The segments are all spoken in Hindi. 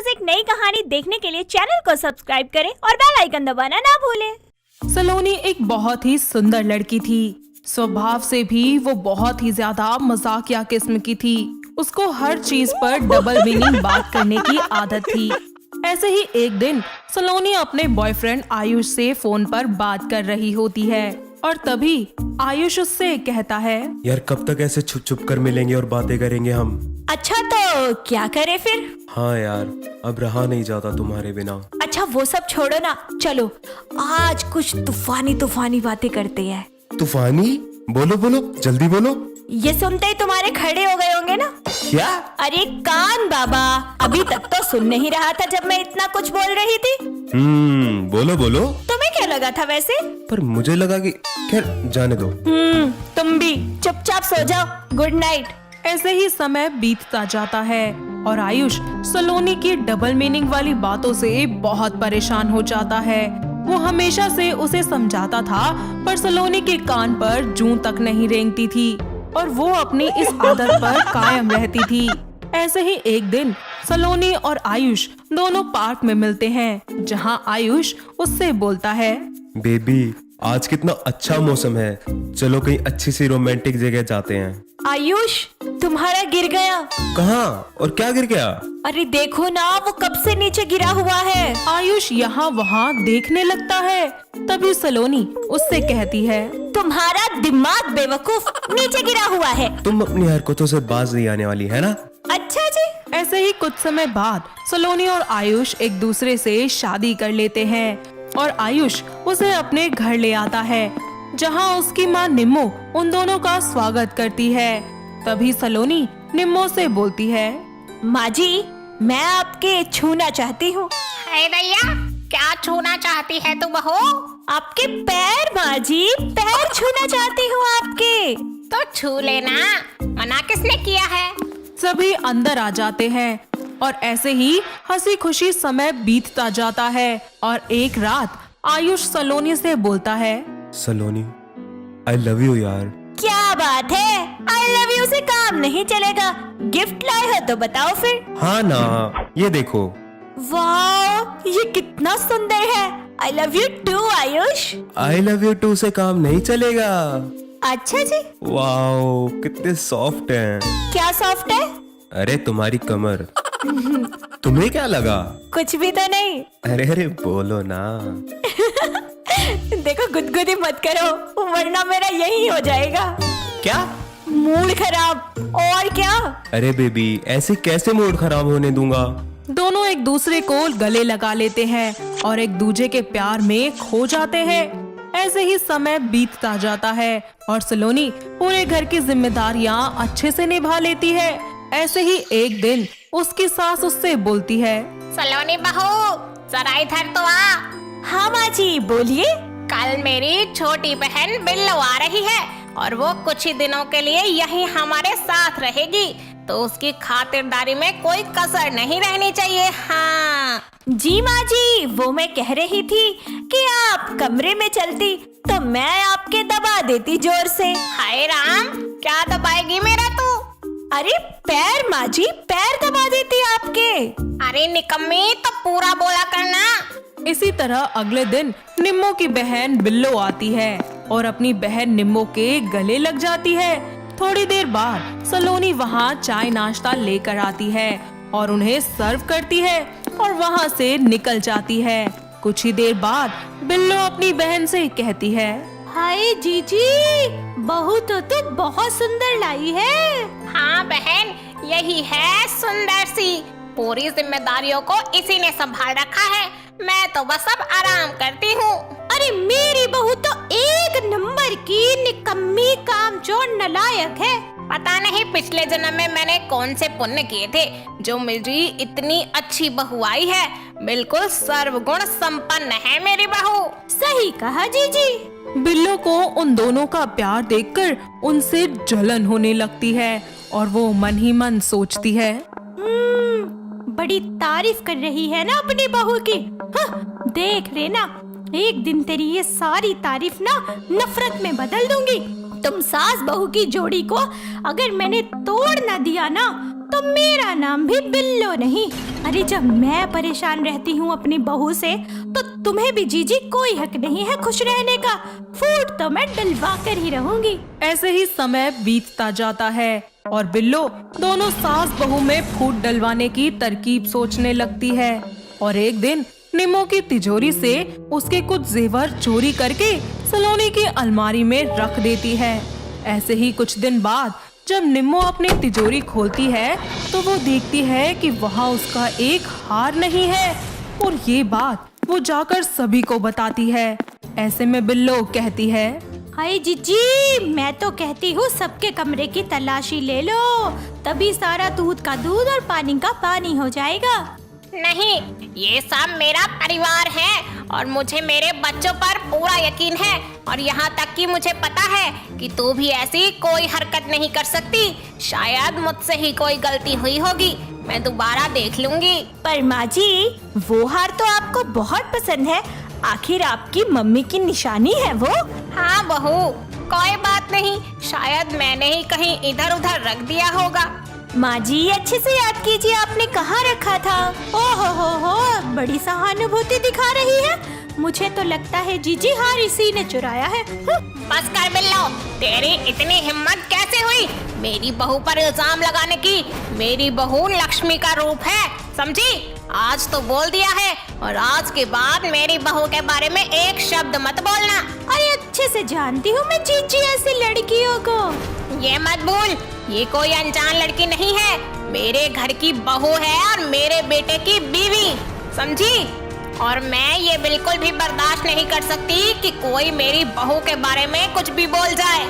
रोज एक नई कहानी देखने के लिए चैनल को सब्सक्राइब करें और बेल आइकन दबाना ना भूलें। सलोनी एक बहुत ही सुंदर लड़की थी। स्वभाव से भी वो बहुत ही ज्यादा मजाकिया किस्म की थी। उसको हर चीज पर डबल मीनिंग बात करने की आदत थी। ऐसे ही एक दिन सलोनी अपने बॉयफ्रेंड आयुष से फोन पर बात कर रही होती है और तभी आयुष उससे कहता है, यार कब तक ऐसे छुप छुप कर मिलेंगे और बातें करेंगे हम। अच्छा तो क्या करें फिर? हाँ यार, अब रहा नहीं जाता तुम्हारे बिना। अच्छा वो सब छोड़ो ना, चलो आज कुछ तूफानी तूफानी बातें करते हैं। तूफानी? बोलो बोलो, जल्दी बोलो। ये सुनते ही तुम्हारे खड़े हो गए होंगे ना। क्या? अरे कान बाबा, अभी तक तो सुन नहीं रहा था जब मैं इतना कुछ बोल रही थी। बोलो बोलो। तुम्हें क्या लगा था वैसे? पर मुझे लगा कि खैर जाने दो। तुम भी चुपचाप सो जाओ। Good night. ऐसे ही समय बीतता जाता है और आयुष सलोनी की डबल मीनिंग वाली बातों से बहुत परेशान हो जाता है। वो हमेशा से उसे समझाता था पर सलोनी के कान पर जूं तक नहीं रेंगती थी और वो अपनी इस आदत पर कायम रहती थी। ऐसे ही एक दिन सलोनी और आयुष दोनों पार्क में मिलते हैं, जहां आयुष उससे बोलता है, बेबी आज कितना अच्छा मौसम है, चलो कहीं अच्छी सी रोमांटिक जगह जाते हैं। आयुष तुम्हारा गिर गया। कहाँ और क्या गिर गया? अरे देखो ना, वो कब से नीचे गिरा हुआ है। आयुष यहाँ वहाँ देखने लगता है। तभी सलोनी उससे कहती है, तुम्हारा दिमाग बेवकूफ नीचे गिरा हुआ है। तुम अपनी हरकतों से बाज नहीं आने वाली है ना। अच्छा जी। ऐसे ही कुछ समय बाद सलोनी और आयुष एक दूसरे से शादी कर लेते हैं और आयुष उसे अपने घर ले आता है, जहाँ उसकी माँ निम्मो उन दोनों का स्वागत करती है। तभी सलोनी निम्मो से बोलती है, माँ जी मैं आपके छूना चाहती हूँ। है दैया, क्या छूना चाहती है तू बहू? आपके पैर माँ जी, पैर छूना चाहती हूँ आपके। तो छू लेना, मना किसने किया है? सभी अंदर आ जाते हैं और ऐसे ही हंसी खुशी समय बीतता जाता है और एक रात आयुष सलोनी से बोलता है, सलोनी आई लव यू यार। क्या बात है, आई लव यू से काम नहीं चलेगा। गिफ्ट लाए हो तो बताओ फिर। हाँ ना, ये देखो। वाह ये कितना सुंदर है। I love you too Ayush. I love you too से काम नहीं चलेगा। अच्छा जी। वाओ कितने सॉफ्ट हैं। क्या सॉफ्ट है? अरे तुम्हारी कमर। तुम्हें क्या लगा? कुछ भी तो नहीं। अरे अरे बोलो ना। देखो गुदगुदी मत करो वरना मेरा यही हो जाएगा। क्या? मूड खराब। और क्या? अरे बेबी ऐसे कैसे मूड खराब होने दूंगा। दोनों एक दूसरे को गले लगा लेते हैं और एक दूसरे के प्यार में खो जाते हैं। ऐसे ही समय बीतता जाता है और सलोनी पूरे घर की जिम्मेदारियां अच्छे से निभा लेती है। ऐसे ही एक दिन उसकी सास उससे बोलती है, सलोनी बहू जरा इधर तो आ। हाँ माँ जी बोलिए। कल मेरी छोटी बहन बिल्लो आ रही है और वो कुछ ही दिनों के लिए यहीं हमारे साथ रहेगी, तो उसकी खातिरदारी में कोई कसर नहीं रहनी चाहिए। हाँ जी माँ जी, वो मैं कह रही थी कि आप कमरे में चलती तो मैं आपके दबा देती जोर से। हाय राम, क्या दबाएगी मेरा तू? अरे पैर माँ जी, पैर दबा देती आपके। अरे निकम्मी, तो पूरा बोला करना। इसी तरह अगले दिन निम्मो की बहन बिल्लो आती है और अपनी बहन निम्मो के गले लग जाती है। थोड़ी देर बाद सलोनी वहाँ चाय नाश्ता लेकर आती है और उन्हें सर्व करती है और वहाँ से निकल जाती है। कुछ ही देर बाद बिल्लो अपनी बहन से कहती है, हाय जीजी, बहू तो बहुत सुंदर लाई है। हाँ बहन, यही है सुंदर सी। पूरी जिम्मेदारियों को इसी ने संभाल रखा है, मैं तो बस अब आराम करती हूँ। अरे मेरी बहू तो एक नंबर की निकम्मी, कामचोर, नालायक है। पता नहीं पिछले जन्म में मैंने कौन से पुण्य किए थे जो मेरी इतनी अच्छी बहू आई है। बिल्कुल सर्वगुण संपन्न है मेरी बहू। सही कहा जीजी। बिल्लो को उन दोनों का प्यार देखकर उनसे जलन होने लगती है और वो मन ही मन सोचती है, बड़ी तारीफ कर रही है ना अपनी बहू की। हाँ, देख लेना, एक दिन तेरी ये सारी तारीफ ना नफरत में बदल दूंगी। तुम सास बहू की जोड़ी को अगर मैंने तोड़ ना दिया ना तो मेरा नाम भी बिल्लो नहीं। अरे जब मैं परेशान रहती हूँ अपनी बहू से, तो तुम्हें भी जीजी कोई हक नहीं है खुश रहने का। फूट तो मैं डलवा कर ही रहूंगी। ऐसे ही समय बीतता जाता है और बिल्लो दोनों सास बहू में फूट डलवाने की तरकीब सोचने लगती है। और एक दिन निम्मो की तिजोरी से उसके कुछ जेवर चोरी करके सलोनी की अलमारी में रख देती है। ऐसे ही कुछ दिन बाद जब निम्मो अपनी तिजोरी खोलती है तो वो देखती है कि वहाँ उसका एक हार नहीं है, और ये बात वो जाकर सभी को बताती है। ऐसे में बिल्लो कहती है, हाय जीजी, मैं तो कहती हूँ सबके कमरे की तलाशी ले लो, तभी सारा दूध का दूध और पानी का पानी हो जाएगा। नहीं, ये सब मेरा परिवार है और मुझे मेरे बच्चों पर पूरा यकीन है, और यहाँ तक कि मुझे पता है कि तू भी ऐसी कोई हरकत नहीं कर सकती। शायद मुझसे ही कोई गलती हुई होगी, मैं दोबारा देख लूंगी। पर माँ जी, वो हार तो आपको बहुत पसंद है, आखिर आपकी मम्मी की निशानी है वो। हाँ बहू, कोई बात नहीं, शायद मैंने ही कहीं इधर उधर रख दिया होगा। माँ जी अच्छे से याद कीजिए, आपने कहाँ रखा था? ओहो, बड़ी सहानुभूति दिखा रही है। मुझे तो लगता है जीजी हार इसी ने चुराया है। बस कर बिल्लो, तेरी इतनी हिम्मत कैसे हुई मेरी बहू पर इल्जाम लगाने की? मेरी बहू लक्ष्मी का रूप है, समझी? आज तो बोल दिया है, और आज के बाद मेरी बहू के बारे में एक शब्द मत बोलना। अरे अच्छे से जानती हूँ मैं जीजी ऐसी लड़कियों को। ये मत भूल, ये कोई अनजान लड़की नहीं है, मेरे घर की बहू है और मेरे बेटे की बीवी, समझी? और मैं ये बिल्कुल भी बर्दाश्त नहीं कर सकती कि कोई मेरी बहू के बारे में कुछ भी बोल जाए।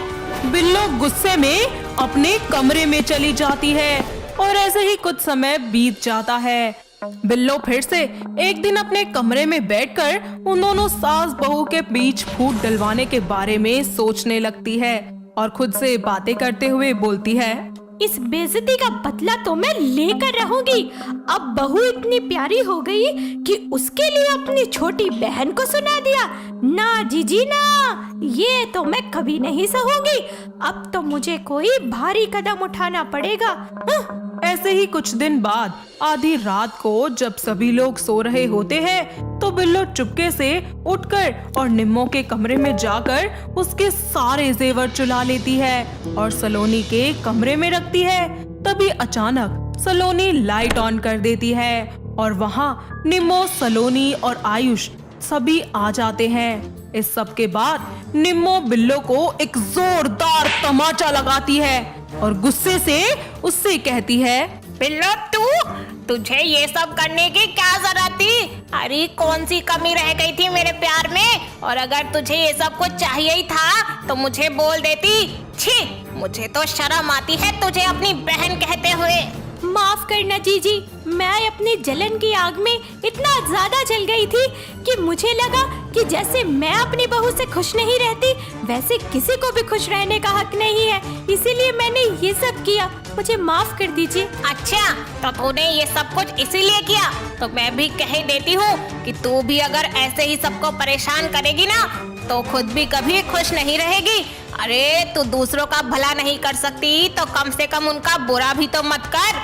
बिल्लो गुस्से में अपने कमरे में चली जाती है और ऐसे ही कुछ समय बीत जाता है। बिल्लो फिर से एक दिन अपने कमरे में बैठकर उन दोनों सास बहू के बीच फूट डलवाने के बारे में सोचने लगती है और खुद से बातें करते हुए बोलती है, इस बेइज्जती का बदला तो मैं लेकर रहूंगी। अब बहू इतनी प्यारी हो गई कि उसके लिए अपनी छोटी बहन को सुना दिया। ना जीजी ना, ये तो मैं कभी नहीं सहूंगी। अब तो मुझे कोई भारी कदम उठाना पड़ेगा। ऐसे ही कुछ दिन बाद आधी रात को जब सभी लोग सो रहे होते हैं तो बिल्लो चुपके से उठकर और निम्मो के कमरे में जाकर उसके सारे जेवर चुरा लेती है और सलोनी के कमरे में रखती है। तभी अचानक सलोनी लाइट ऑन कर देती है और वहाँ निम्मो, सलोनी और आयुष सभी आ जाते हैं। इस सब के बाद निम्मो बिल्लो को एक जोरदार तमाचा लगाती है और गुस्से से उससे कहती है, बिल्लो तुझे ये सब करने की क्या जरूरत थी? अरे कौन सी कमी रह गई थी मेरे प्यार में? और अगर तुझे ये सब कुछ चाहिए ही था तो मुझे बोल देती। छी, मुझे तो शर्म आती है तुझे अपनी बहन कहते हुए। माफ करना जीजी, मैं अपनी जलन की आग में इतना ज्यादा जल गई थी कि मुझे लगा कि जैसे मैं अपनी बहू से खुश नहीं रहती वैसे किसी को भी खुश रहने का हक नहीं है, इसीलिए मैंने ये सब किया। मुझे माफ कर दीजिए। अच्छा, तो तूने ये सब कुछ इसीलिए किया? तो मैं भी कह देती हूँ कि तू भी अगर ऐसे ही सबको परेशान करेगी ना तो खुद भी कभी खुश नहीं रहेगी। अरे तू दूसरों का भला नहीं कर सकती तो कम से कम उनका बुरा भी तो मत कर।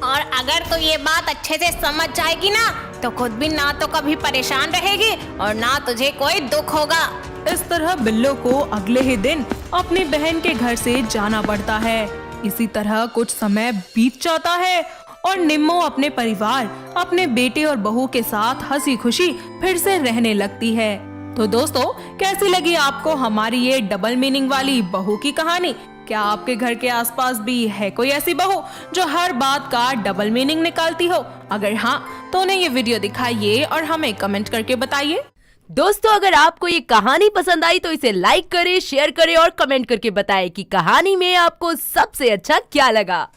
और अगर तू ये बात अच्छे से समझ जाएगी ना तो खुद भी ना तो कभी परेशान रहेगी और ना तुझे कोई दुख होगा। इस तरह बिल्लो को अगले ही दिन अपनी बहन के घर से जाना पड़ता है। इसी तरह कुछ समय बीत जाता है और निम्मो अपने परिवार, अपने बेटे और बहू के साथ हंसी खुशी फिर से रहने लगती है। तो दोस्तों, कैसी लगी आपको हमारी ये डबल मीनिंग वाली बहू की कहानी? क्या आपके घर के आसपास भी है कोई ऐसी बहू जो हर बात का डबल मीनिंग निकालती हो? अगर हाँ तो उन्हें ये वीडियो दिखाइए और हमें कमेंट करके बताइए। दोस्तों, अगर आपको ये कहानी पसंद आई तो इसे लाइक करें, शेयर करें और कमेंट करके बताएं कि कहानी में आपको सबसे अच्छा क्या लगा।